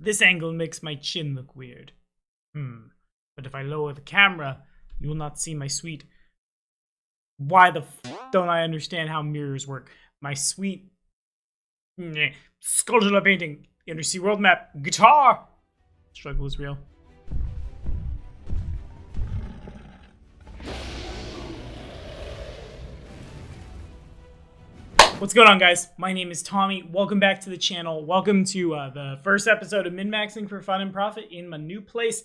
This angle makes my chin look weird. But if I lower the camera, you will not see my sweet... Why the don't I understand how mirrors work? My sweet... Sculptural painting, undersea world map, guitar! Struggle is real. What's going on, guys? My name is Tommy. Welcome back to the channel. Welcome to the first episode of min-maxing for fun and profit in my new place.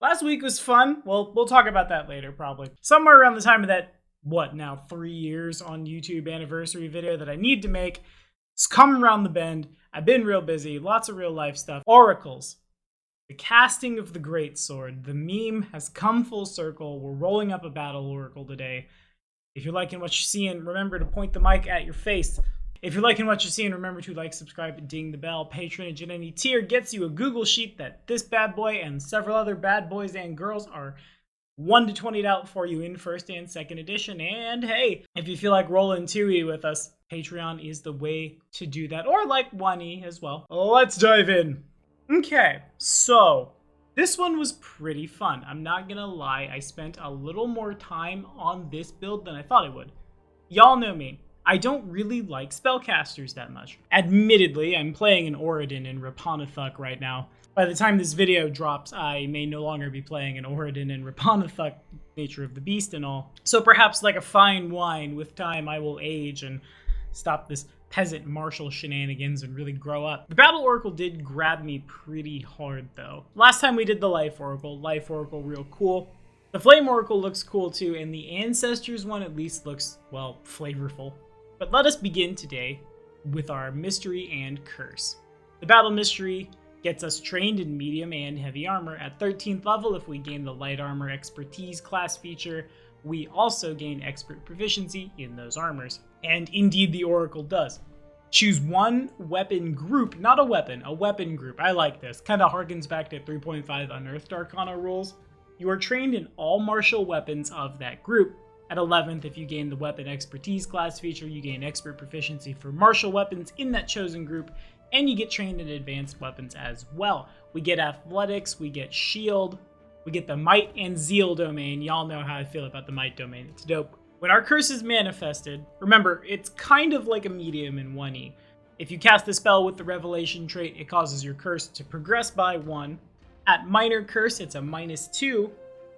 Last week was fun. Well, we'll talk about that later, probably. Somewhere around the time of that, 3 years on YouTube anniversary video that I need to make. It's come around the bend. I've been real busy. Lots of real life stuff. Oracles. The casting of the great sword. The meme has come full circle. We're rolling up a battle oracle today. If you're liking what you're seeing, remember to point the mic at your face. If you're liking what you're seeing, remember to like, subscribe, and ding the bell. Patronage at any tier gets you a Google Sheet that this bad boy and several other bad boys and girls are 1 to 20'd out for you in first and second edition. And hey, if you feel like rolling 2E with us, Patreon is the way to do that. Or like 1E as well. Let's dive in. Okay, so... this one was pretty fun. I'm not gonna lie, I spent a little more time on this build than I thought I would. Y'all know me. I don't really like spellcasters that much. Admittedly, I'm playing an Oradin in Rapanathuk right now. By the time this video drops, I may no longer be playing an Oradin in Rapanathuk, nature of the beast and all. So perhaps like a fine wine, with time I will age and stop this peasant martial shenanigans and really grow up. The Battle Oracle did grab me pretty hard though. Last time we did the Life Oracle real cool. The Flame Oracle looks cool too, and the Ancestors one at least looks, well, flavorful. But let us begin today with our Mystery and Curse. The Battle Mystery gets us trained in medium and heavy armor. At 13th level, if we gain the Light Armor Expertise class feature, we also gain expert proficiency in those armors. And indeed the Oracle does. Choose one weapon group, not a weapon group. I like this. Kind of harkens back to 3.5 Unearthed Arcana rules. You are trained in all martial weapons of that group. At 11th, if you gain the Weapon Expertise class feature, you gain expert proficiency for martial weapons in that chosen group, and you get trained in advanced weapons as well. We get athletics, we get shield, we get the Might and Zeal domain. Y'all know how I feel about the Might domain. It's dope. When our curse is manifested, remember, it's kind of like a medium in 1E. If you cast the spell with the Revelation trait, it causes your curse to progress by 1. At minor curse, it's a -2.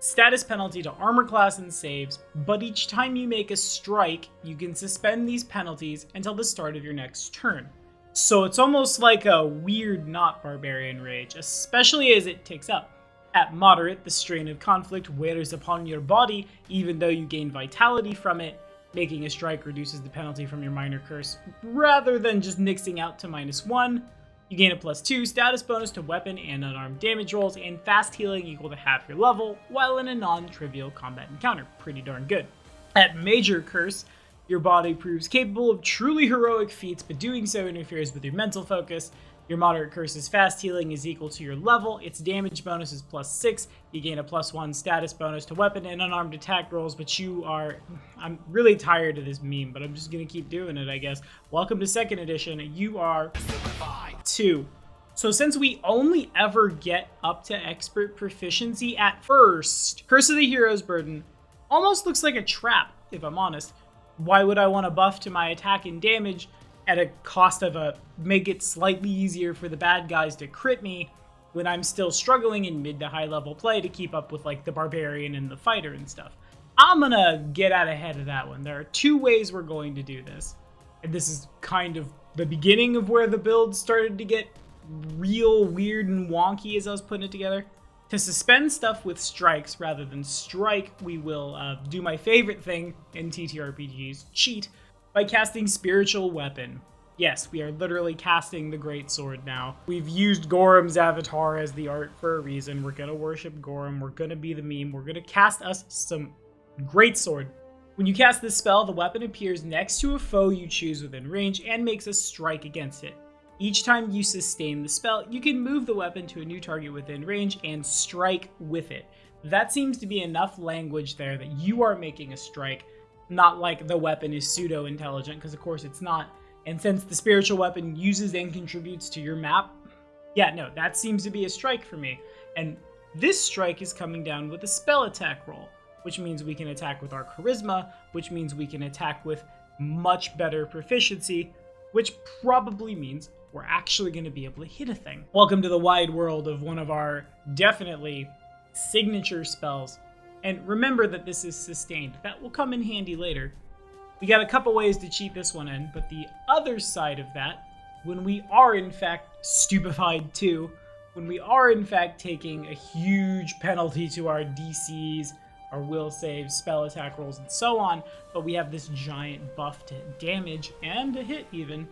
Status penalty to armor class and saves, but each time you make a strike, you can suspend these penalties until the start of your next turn. So it's almost like a weird not barbarian rage, especially as it ticks up. At moderate, the strain of conflict wears upon your body, even though you gain vitality from it. Making a strike reduces the penalty from your minor curse, rather than just nixing out to -1. You gain a +2 status bonus to weapon and unarmed damage rolls, and fast healing equal to half your level, while in a non-trivial combat encounter. Pretty darn good. At major curse, your body proves capable of truly heroic feats, but doing so interferes with your mental focus. Your moderate curse's fast healing is equal to your level. Its damage bonus is +6. You gain a +1 status bonus to weapon and unarmed attack rolls, but I'm really tired of this meme, but I'm just gonna keep doing it, I guess. Welcome to 2nd edition. You are 2. So since we only ever get up to expert proficiency at first, Curse of the Hero's Burden almost looks like a trap, if I'm honest. Why would I want to buff to my attack and damage at a cost of make it slightly easier for the bad guys to crit me when I'm still struggling in mid to high level play to keep up with like the barbarian and the fighter and stuff? I'm gonna get out ahead of that one. There are 2 ways we're going to do this. And this is kind of the beginning of where the build started to get real weird and wonky as I was putting it together. To suspend stuff with strikes rather than strike, we will do my favorite thing in TTRPGs, cheat, by casting Spiritual Weapon. Yes, we are literally casting the Great Sword now. We've used Gorham's avatar as the art for a reason. We're gonna worship Gorham. We're gonna be the meme. We're gonna cast us some Great Sword. When you cast this spell, the weapon appears next to a foe you choose within range and makes a strike against it. Each time you sustain the spell, you can move the weapon to a new target within range and strike with it. That seems to be enough language there that you are making a strike, not like the weapon is pseudo-intelligent, because of course it's not. And since the spiritual weapon uses and contributes to your map, Yeah, no, that seems to be a strike for me. And this strike is coming down with a spell attack roll, which means we can attack with our charisma, which means we can attack with much better proficiency, which probably means we're actually going to be able to hit a thing. Welcome to the wide world of one of our definitely signature spells. And remember that this is sustained. That will come in handy later. We got a couple ways to cheat this one in, but the other side of that, when we are in fact stupefied too, when we are in fact taking a huge penalty to our DCs, our will saves, spell attack rolls, and so on, but we have this giant buff to damage and a hit even.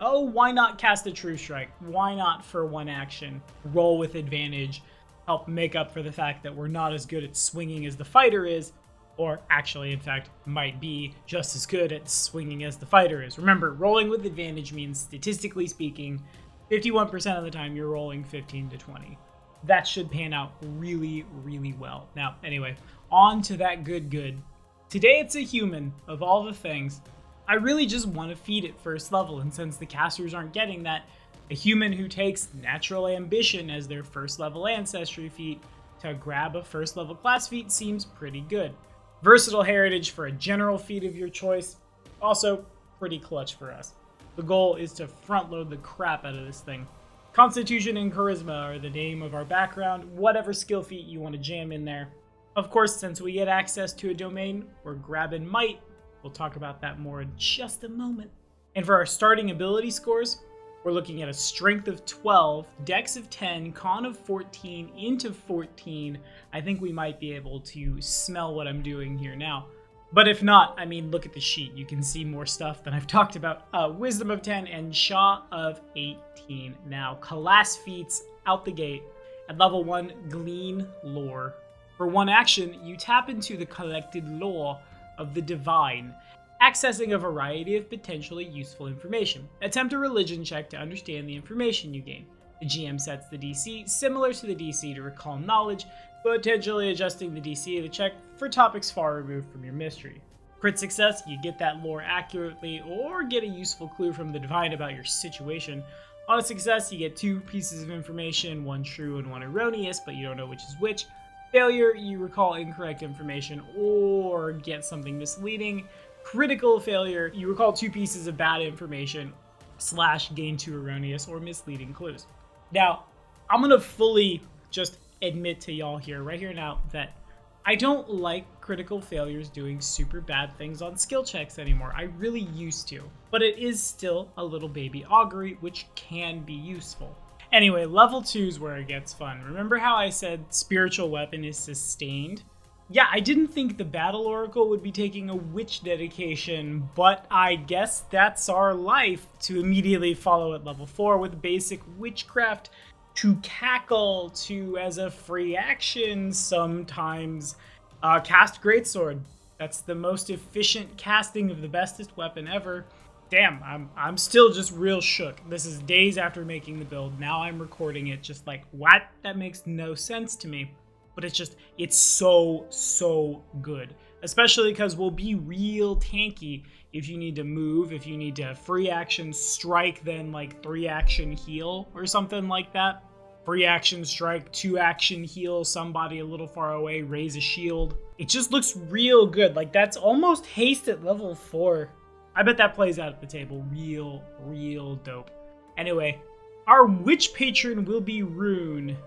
Oh, why not cast a True Strike? Why not, for one action, roll with advantage, help make up for the fact that we're not as good at swinging as the fighter is, or actually, in fact, might be just as good at swinging as the fighter is. Remember, rolling with advantage means, statistically speaking, 51% of the time you're rolling 15 to 20. That should pan out really, really well. Now, anyway, on to that good. Today it's a human, of all the things. I really just want to feed it first level, and since the casters aren't getting that, a human who takes Natural Ambition as their first level ancestry feat to grab a first level class feat seems pretty good. Versatile Heritage for a general feat of your choice, also pretty clutch for us. The goal is to front load the crap out of this thing. Constitution and Charisma are the name of our background, whatever skill feat you want to jam in there. Of course, since we get access to a domain, we're grabbing Might. We'll talk about that more in just a moment. And for our starting ability scores, we're looking at a Strength of 12, Dex of 10, Con of 14, Int of 14. I think we might be able to smell what I'm doing here now. But if not, I mean, look at the sheet. You can see more stuff than I've talked about. Wisdom of 10 and Shaw of 18. Now, class feats out the gate. At level 1, Glean Lore. For one action, you tap into the collected lore of the divine, accessing a variety of potentially useful information. Attempt a religion check to understand the information you gain. The GM sets the DC similar to the DC to recall knowledge, potentially adjusting the DC of the check for topics far removed from your mystery. Crit success, you get that lore accurately or get a useful clue from the divine about your situation. On a success, you get 2 pieces of information, 1 true and 1 erroneous, but you don't know which is which. Failure, you recall incorrect information or get something misleading. Critical failure, you recall 2 pieces of bad information / gain 2 erroneous or misleading clues. Now, I'm gonna fully just admit to y'all here, right here now, that I don't like critical failures doing super bad things on skill checks anymore. I really used to, but it is still a little baby augury, which can be useful. Anyway, level 2 is where it gets fun. Remember how I said spiritual weapon is sustained? Yeah, I didn't think the Battle Oracle would be taking a witch dedication, but I guess that's our life, to immediately follow at level 4 with basic witchcraft, to cackle, to, as a free action, sometimes cast Greatsword. That's the most efficient casting of the bestest weapon ever. Damn, I'm still just real shook. This is days after making the build. Now I'm recording it just like, what? That makes no sense to me. But it's so good. Especially because we'll be real tanky if you need to move, if you need to free action strike, then like 3 action heal or something like that. Free action strike, 2 action heal somebody a little far away, raise a shield. It just looks real good. Like that's almost haste at level 4. I bet that plays out at the table real dope. Anyway, our witch patron will be Rune.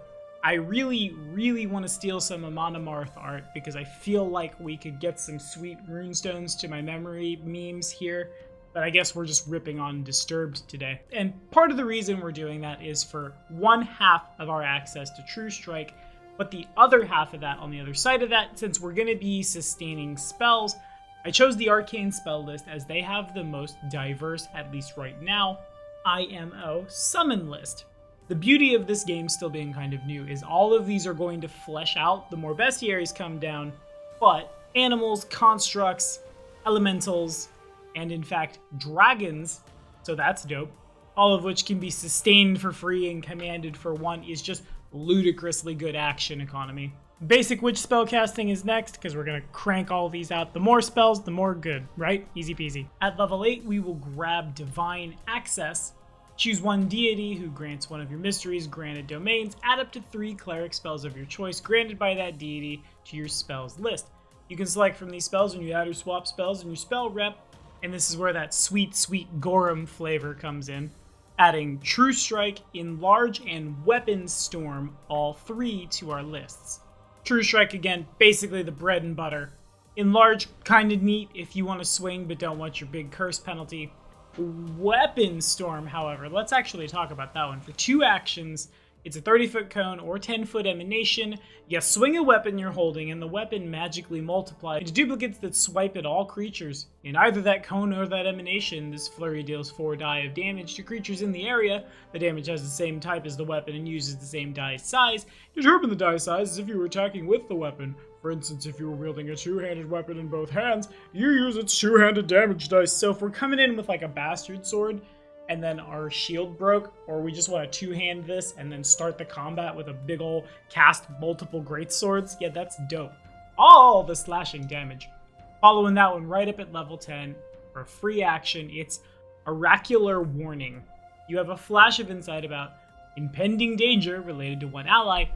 I really want to steal some Amana Marth art because I feel like we could get some sweet runestones to my memory memes here, but I guess we're just ripping on Disturbed today. And part of the reason we're doing that is for 1/2 of our access to True Strike, but the other half of that on the other side of that, since we're going to be sustaining spells, I chose the Arcane spell list as they have the most diverse, at least right now, IMO summon list. The beauty of this game still being kind of new is all of these are going to flesh out the more bestiaries come down, but animals, constructs, elementals, and in fact dragons, so that's dope, all of which can be sustained for free and commanded for 1 is just ludicrously good action economy. Basic witch spellcasting is next, because we're going to crank all these out. The more spells, the more good, right? Easy peasy. At level 8, we will grab Divine Access, Choose one deity who grants one of your mysteries granted domains. Add up to 3 cleric spells of your choice granted by that deity to your spells list. You can select from these spells when you add or swap spells in your spell rep, and this is where that sweet, sweet Gorham flavor comes in. Adding True Strike, Enlarge, and Weapon Storm, all 3 to our lists. True Strike, again, basically the bread and butter. Enlarge, kind of neat if you want to swing but don't want your big curse penalty. Weapon Storm, however, let's actually talk about that one. For 2 actions, it's a 30-foot cone or 10-foot emanation. You swing a weapon you're holding, and the weapon magically multiplies into duplicates that swipe at all creatures. In either that cone or that emanation, this flurry deals 4 die of damage to creatures in the area. The damage has the same type as the weapon and uses the same die size. Determine the die size as if you were attacking with the weapon. For instance, if you were wielding a 2-handed weapon in both hands, you use its 2-handed damage dice. So if we're coming in with like a bastard sword, and then our shield broke, or we just want to 2-hand this and then start the combat with a big ol' cast multiple great swords, yeah, that's dope. All the slashing damage. Following that one right up at level 10, for a free action, it's Oracular Warning. You have a flash of insight about impending danger related to one ally,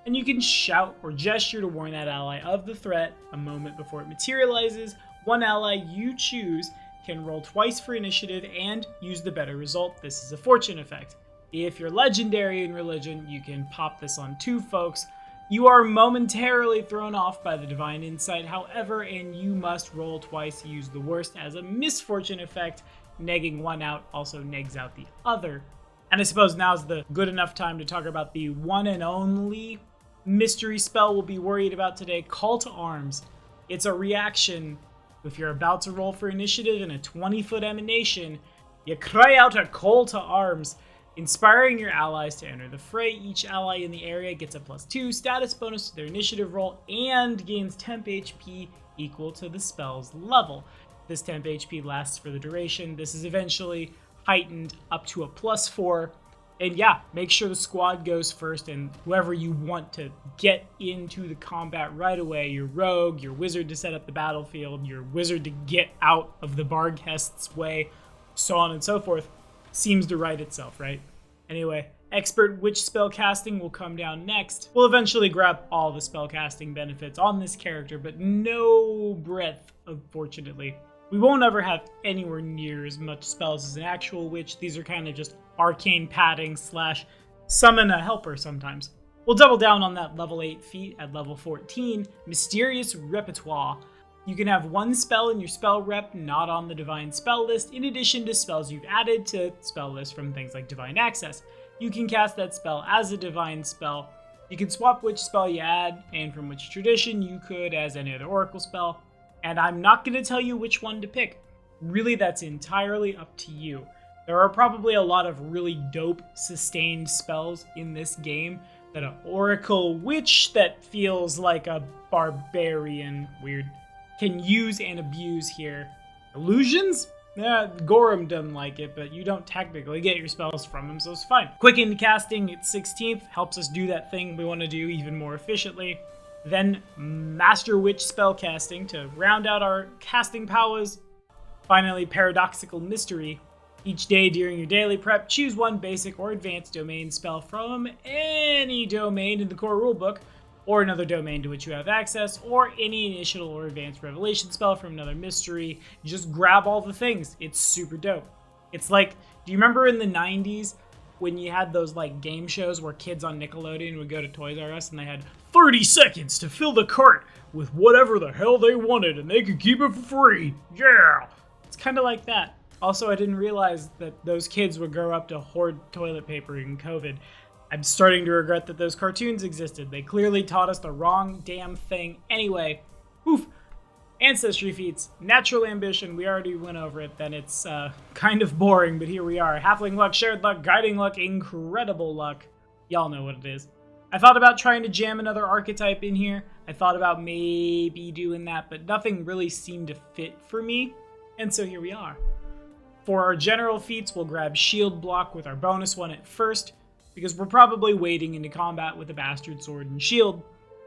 and you can shout or gesture to warn that ally of the threat a moment before it materializes. One ally you choose can roll twice for initiative and use the better result. This is a fortune effect. If you're legendary in religion, you can pop this on 2 folks. You are momentarily thrown off by the divine insight, however, and you must roll twice to use the worst as a misfortune effect. Negging one out also negs out the other. And I suppose now's the good enough time to talk about the one and only mystery spell we'll be worried about today, Call to Arms. It's a reaction. If you're about to roll for initiative in a 20-foot emanation, you cry out a call to arms, inspiring your allies to enter the fray. Each ally in the area gets a +2 status bonus to their initiative roll and gains temp HP equal to the spell's level. This temp HP lasts for the duration. This is eventually heightened up to a +4. And yeah, make sure the squad goes first, and whoever you want to get into the combat right away, your rogue, your wizard to set up the battlefield, your wizard to get out of the Barghest's way, so on and so forth, seems to write itself, right? Anyway, expert witch spell casting will come down next. We'll eventually grab all the spell casting benefits on this character, but no breadth, unfortunately. We won't ever have anywhere near as much spells as an actual witch. These are kind of just arcane padding / summon a helper sometimes. We'll double down on that level 8 feat at level 14, Mysterious Repertoire. You can have 1 spell in your spell rep not on the divine spell list, in addition to spells you've added to spell list from things like Divine Access. You can cast that spell as a divine spell. You can swap which spell you add, and from which tradition you could as any other oracle spell. And I'm not going to tell you which one to pick. Really, that's entirely up to you. There are probably a lot of really dope sustained spells in this game that an oracle witch that feels like a barbarian, weird, can use and abuse here. Illusions? Yeah, Gorham doesn't like it, but you don't technically get your spells from him, so it's fine. Quickened casting at 16th helps us do that thing we want to do even more efficiently. Then Master Witch spellcasting to round out our casting powers. Finally, Paradoxical Mystery. Each day during your daily prep, choose 1 basic or advanced domain spell from any domain in the core rulebook, or another domain to which you have access, or any initial or advanced revelation spell from another mystery. Just grab all the things. It's super dope. It's like, do you remember in the 90s when you had those like game shows where kids on Nickelodeon would go to Toys R Us and they had 30 seconds to fill the cart with whatever the hell they wanted and they could keep it for free? Yeah! It's kind of like that. Also, I didn't realize that those kids would grow up to hoard toilet paper in COVID. I'm starting to regret that those cartoons existed. They clearly taught us the wrong damn thing. Anyway, oof. Ancestry feats, natural ambition, we already went over it, then it's kind of boring, but here we are. Halfling luck, shared luck, guiding luck, incredible luck. Y'all know what it is. I thought about trying to jam another archetype in here. I thought about maybe doing that, but nothing really seemed to fit for me. And so here we are. For our general feats, we'll grab shield block with our bonus one at first, because we're probably wading into combat with a bastard sword and shield.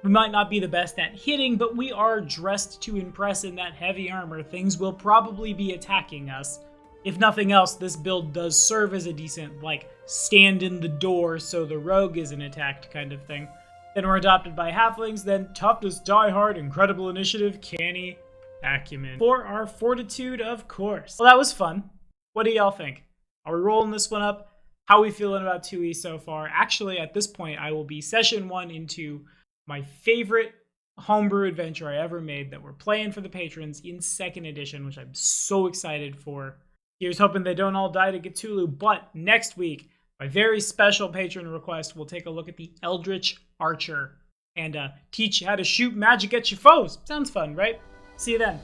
We might not be the best at hitting, but we are dressed to impress in that heavy armor. Things will probably be attacking us. If nothing else, this build does serve as a decent, like, stand in the door so the rogue isn't attacked kind of thing. Then we're adopted by halflings, then toughness, die hard, incredible initiative, canny, acumen. For our fortitude, of course. Well, that was fun. What do y'all think? Are we rolling this one up? How are we feeling about 2E so far? Actually, at this point, I will be session 1 into my favorite homebrew adventure I ever made that we're playing for the patrons in 2nd edition, which I'm so excited for. Here's hoping they don't all die to Cthulhu, but next week, by very special patron request, we'll take a look at the Eldritch Archer and teach you how to shoot magic at your foes. Sounds fun, right? See you then.